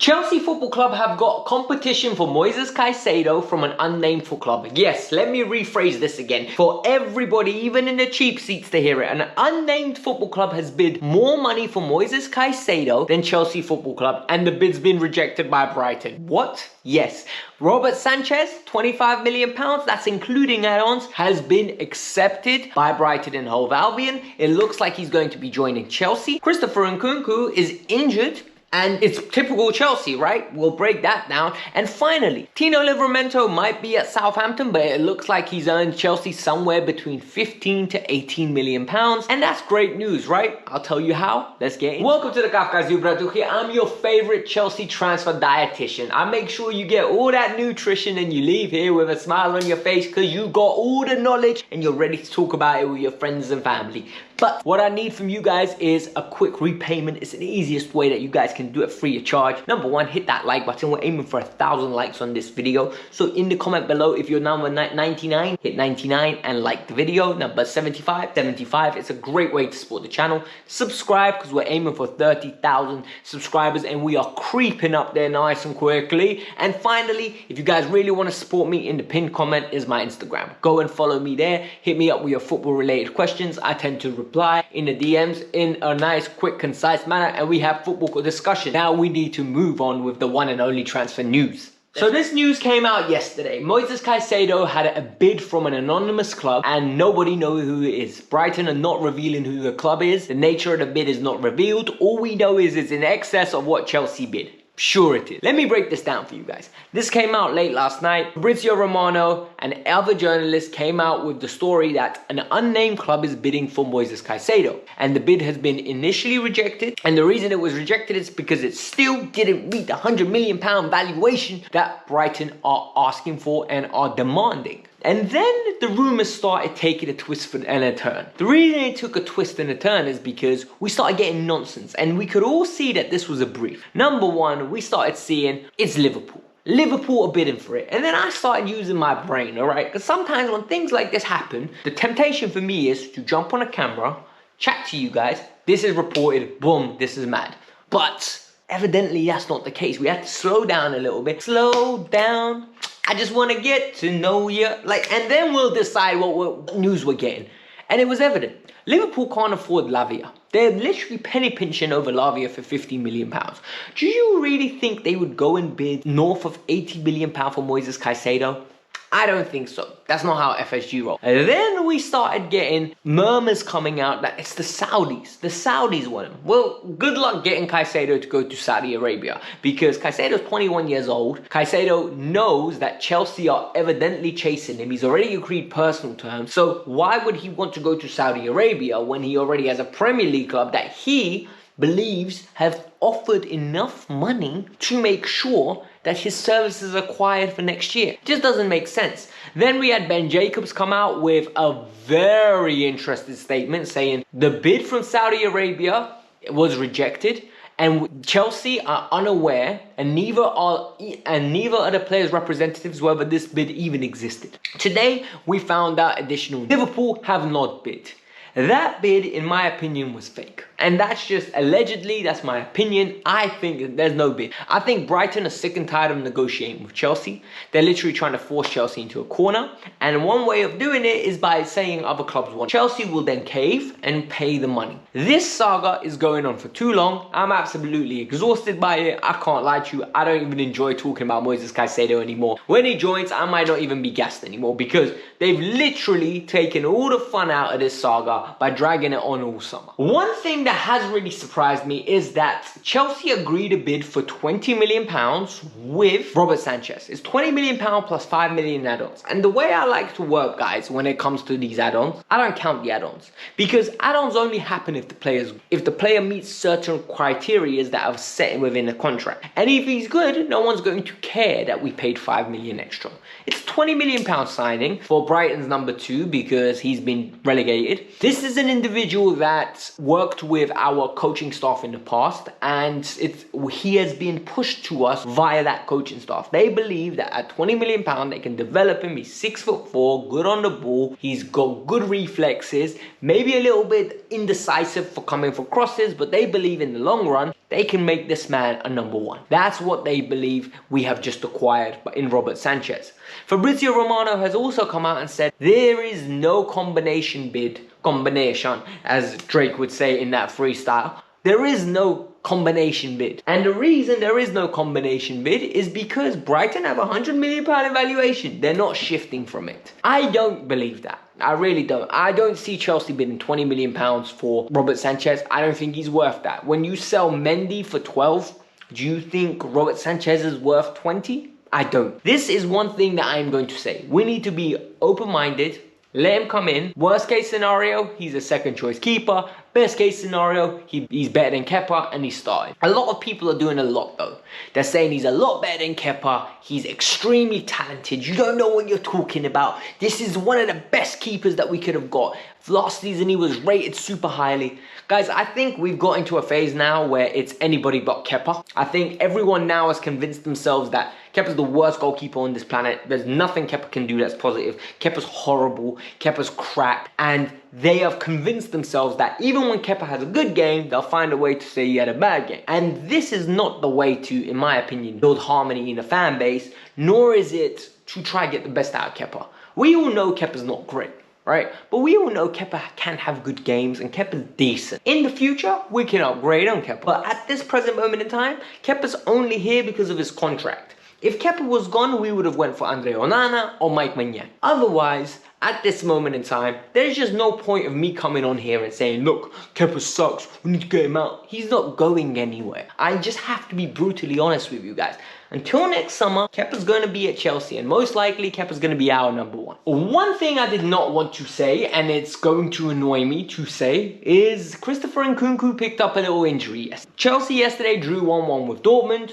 Chelsea Football Club have got competition for Moises Caicedo from an unnamed football club. Yes, let me rephrase this again for everybody, even in the cheap seats, to hear it. An unnamed football club has bid more money for Moises Caicedo than Chelsea Football Club, and the bid's been rejected by Brighton. What? Yes. Robert Sanchez, £25 million, that's including add-ons, has been accepted by Brighton and Hove Albion. It looks like he's going to be joining Chelsea. Christopher Nkunku is injured. And it's typical Chelsea, right? We'll break that down. And finally, Tino Livramento might be at Southampton, but it looks like he's earned Chelsea somewhere between 15 to 18 million pounds. And that's great news, right? I'll tell you how. Let's get in. Welcome to the Kavkas View, here. I'm your favorite Chelsea transfer dietitian. I make sure you get all that nutrition and you leave here with a smile on your face because you got all the knowledge and you're ready to talk about it with your friends and family. But what I need from you guys is a quick repayment. It's the easiest way that you guys can do it free of charge. Number one, hit that like button. We're aiming for 1,000 likes on this video. So in the comment below, if you're number 99, hit 99 and like the video. Number 75. It's a great way to support the channel. Subscribe because we're aiming for 30,000 subscribers and we are creeping up there nice and quickly. And finally, if you guys really want to support me, in the pinned comment is my Instagram. Go and follow me there. Hit me up with your football related questions. I tend to reply in the DMs in a nice, quick, concise manner, and we have football discussion. Now we need to move on with the one and only transfer news. So this news came out yesterday. Moises Caicedo had a bid from an anonymous club and nobody knows who it is. Brighton are not revealing who the club is. The nature of the bid is not revealed. All we know is it's in excess of what Chelsea bid. Sure it is. Let me break this down for you guys. This came out late last night. Fabrizio Romano and other journalists came out with the story that an unnamed club is bidding for Moises Caicedo. And the bid has been initially rejected. And the reason it was rejected is because it still didn't meet the £100 million valuation that Brighton are asking for and are demanding. And then the rumours started taking a twist and a turn. The reason it took a twist and a turn is because we started getting nonsense and we could all see that this was a brief. Number one, we started seeing it's Liverpool. Liverpool are bidding for it. And then I started using my brain, alright? Because sometimes when things like this happen, the temptation for me is to jump on a camera, chat to you guys, this is reported, boom, this is mad. But evidently that's not the case. We have to slow down a little bit. Slow down. I just want to get to know you, and then we'll decide what news we're getting. And it was evident. Liverpool can't afford Lavia. They're literally penny pinching over Lavia for £50 million. Do you really think they would go and bid north of £80 million for Moises Caicedo? I don't think so. That's not how FSG roll. And then we started getting murmurs coming out that it's the Saudis. The Saudis want him. Well, good luck getting Caicedo to go to Saudi Arabia because Caicedo's 21 years old. Caicedo knows that Chelsea are evidently chasing him. He's already agreed personal terms. So why would he want to go to Saudi Arabia when he already has a Premier League club that he believes have offered enough money to make sure that his services are acquired for next year? It just doesn't make sense. Then we had Ben Jacobs come out with a very interesting statement saying the bid from Saudi Arabia was rejected and Chelsea are unaware and neither are the players' representatives whether this bid even existed. Today we found out additional. Liverpool have not bid. That bid, in my opinion, was fake. And that's just allegedly, that's my opinion. I think there's no bid. I think Brighton are sick and tired of negotiating with Chelsea. They're literally trying to force Chelsea into a corner. And one way of doing it is by saying other clubs want. Chelsea will then cave and pay the money. This saga is going on for too long. I'm absolutely exhausted by it. I can't lie to you. I don't even enjoy talking about Moises Caicedo anymore. When he joins, I might not even be gassed anymore because they've literally taken all the fun out of this saga by dragging it on all summer. One thing that has really surprised me is that Chelsea agreed a bid for £20 million with Robert Sanchez. It's £20 million plus £5 million add-ons. And the way I like to work, guys, when it comes to these add-ons, I don't count the add-ons because add-ons only happen if the player meets certain criteria that are set within the contract. And if he's good, no one's going to care that we paid £5 million extra. It's £20 million signing for Brighton's number 2 because he's been relegated. This is an individual that worked with our coaching staff in the past and he has been pushed to us via that coaching staff. They believe that at £20 million they can develop him. He's 6'4", good on the ball. He's got good reflexes, maybe a little bit indecisive for coming for crosses, but they believe in the long run they can make this man a number one. That's what they believe we have just acquired in Robert Sanchez. Fabrizio Romano has also come out and said there is no combination, as Drake would say in that freestyle. There is no combination bid. And the reason there is no combination bid is because Brighton have £100 million evaluation. They're not shifting from it. I don't believe that. I really don't. I don't see Chelsea bidding £20 million for Robert Sanchez. I don't think he's worth that. When you sell Mendy for 12, do you think Robert Sanchez is worth 20? I don't. This is one thing that I'm going to say. We need to be open-minded. Let him come in. Worst case scenario, he's a second choice keeper. Best case scenario, he's better than Kepa and he's starting. A lot of people are doing a lot though. They're saying he's a lot better than Kepa. He's extremely talented. You don't know what you're talking about. This is one of the best keepers that we could have got. Last season he was rated super highly. Guys, I think we've got into a phase now where it's anybody but Kepa. I think everyone now has convinced themselves that Kepa's the worst goalkeeper on this planet. There's nothing Kepa can do that's positive. Kepa's horrible. Kepa's crap. And they have convinced themselves that even when Kepa has a good game, they'll find a way to say he had a bad game. And this is not the way to, in my opinion, build harmony in a fan base, nor is it to try to get the best out of Kepa. We all know Kepa's not great, right? But we all know Kepa can have good games and Kepa's decent. In the future, we can upgrade on Kepa. But at this present moment in time, Kepa's only here because of his contract. If Kepa was gone, we would have went for Andre Onana or Mike Maignan. Otherwise, at this moment in time, there's just no point of me coming on here and saying, look, Kepa sucks, we need to get him out. He's not going anywhere. I just have to be brutally honest with you guys. Until next summer, Kepa's going to be at Chelsea, and most likely Kepa's going to be our number one. One thing I did not want to say, and it's going to annoy me to say, is Christopher Nkunku picked up a little injury. Chelsea yesterday drew 1-1 with Dortmund.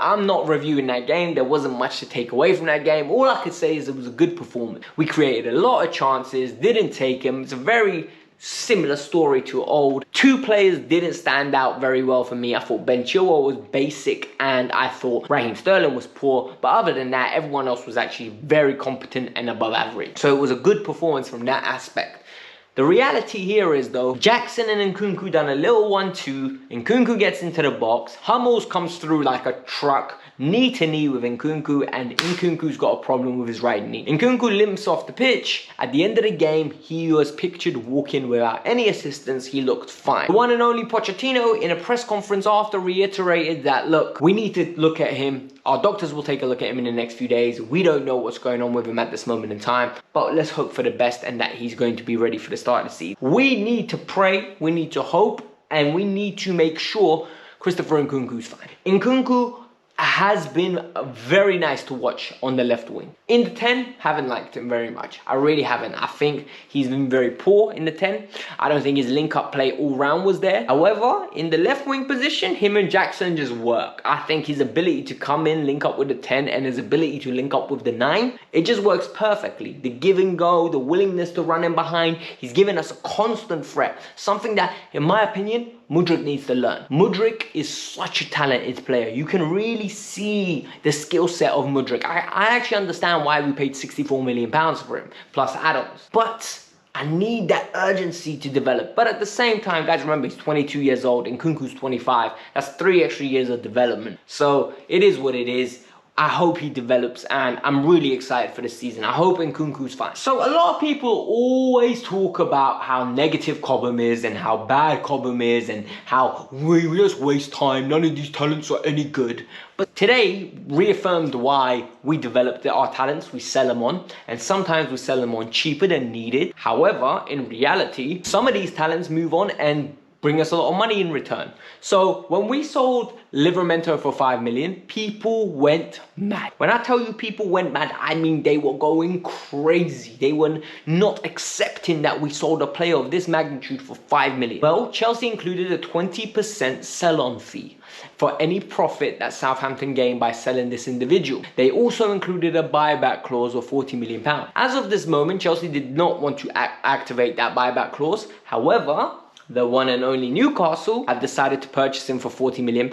I'm not reviewing that game. There wasn't much to take away from that game. All I could say is it was a good performance. We created a lot of chances, didn't take them. It's a very similar story to old. Two players didn't stand out very well for me. I thought Ben Chilwell was basic and I thought Raheem Sterling was poor. But other than that, everyone else was actually very competent and above average. So it was a good performance from that aspect. The reality here is though, Jackson and Nkunku done a little 1-2. Nkunku gets into the box. Hummels comes through like a truck, knee to knee with Nkunku, and Nkunku's got a problem with his right knee. Nkunku limps off the pitch. At the end of the game, he was pictured walking without any assistance. He looked fine. The one and only Pochettino in a press conference after reiterated that, look, we need to look at him. Our doctors will take a look at him in the next few days. We don't know what's going on with him at this moment in time, but let's hope for the best and that he's going to be ready for the start of the season. We need to pray, we need to hope, and we need to make sure Christopher Nkunku's fine. Nkunku has been very nice to watch on the left wing. In the 10, haven't liked him very much. I really haven't. I think he's been very poor in the 10. I don't think his link-up play all round was there. However, in the left wing position, him and Jackson just work. I think his ability to come in, link up with the 10, and his ability to link up with the 9, it just works perfectly. The give and go, the willingness to run in behind, he's given us a constant threat. Something that, in my opinion, Mudryk needs to learn. Mudryk is such a talented player. You can really see the skill set of Mudryk. I actually understand why we paid £64 million for him, plus add-ons. But I need that urgency to develop. But at the same time, guys, remember, he's 22 years old, and Nkunku's 25. That's 3 extra years of development. So it is what it is. I hope he develops, and I'm really excited for the season. I hope Nkunku's fine. So a lot of people always talk about how negative Cobham is and how bad Cobham is and how we just waste time. None of these talents are any good. But today reaffirmed why we developed our talents. We sell them on, and sometimes we sell them on cheaper than needed. However, in reality, some of these talents move on and bring us a lot of money in return. So when we sold Livramento for 5 million, people went mad. When I tell you people went mad, I mean they were going crazy. They were not accepting that we sold a player of this magnitude for 5 million. Well, Chelsea included a 20% sell-on fee for any profit that Southampton gained by selling this individual. They also included a buyback clause of £40 million. As of this moment, Chelsea did not want to activate that buyback clause. However, the one and only Newcastle have decided to purchase him for £40 million,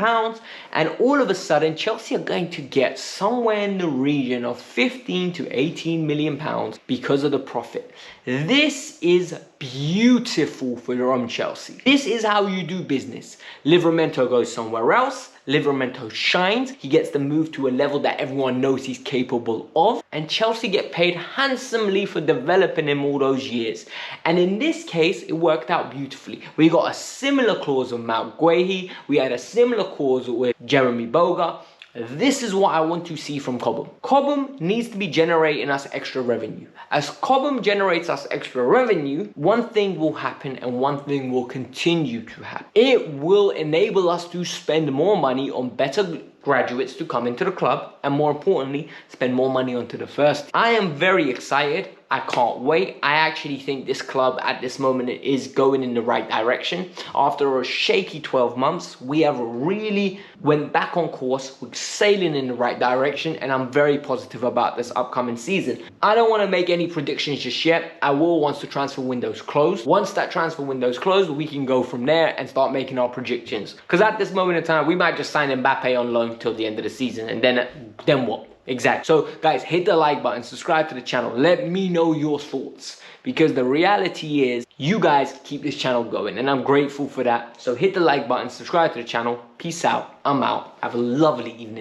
and all of a sudden Chelsea are going to get somewhere in the region of 15 to 18 million pounds because of the profit. This is beautiful for your own Chelsea. This is how you do business. Livramento goes somewhere else. Livramento shines. He gets the move to a level that everyone knows he's capable of. And Chelsea get paid handsomely for developing him all those years. And in this case, it worked out beautifully. We got a similar clause with Matt Guehi. We had a similar clause with Jeremy Boga. This is what I want to see from Cobham. Cobham needs to be generating us extra revenue. As Cobham generates us extra revenue, one thing will happen and one thing will continue to happen. It will enable us to spend more money on better graduates to come into the club, and more importantly, spend more money onto the first. I am very excited. I can't wait. I actually think this club at this moment is going in the right direction. After a shaky 12 months, we have really went back on course. We're sailing in the right direction, and I'm very positive about this upcoming season. I don't want to make any predictions just yet. I will once the transfer window's closed. Once that transfer window's closed, we can go from there and start making our predictions. Because at this moment in time, we might just sign Mbappe on loan till the end of the season, and then what? Exactly. So guys, hit the like button, subscribe to the channel. Let me know your thoughts, because the reality is you guys keep this channel going and I'm grateful for that. So hit the like button, subscribe to the channel. Peace out. I'm out. Have a lovely evening.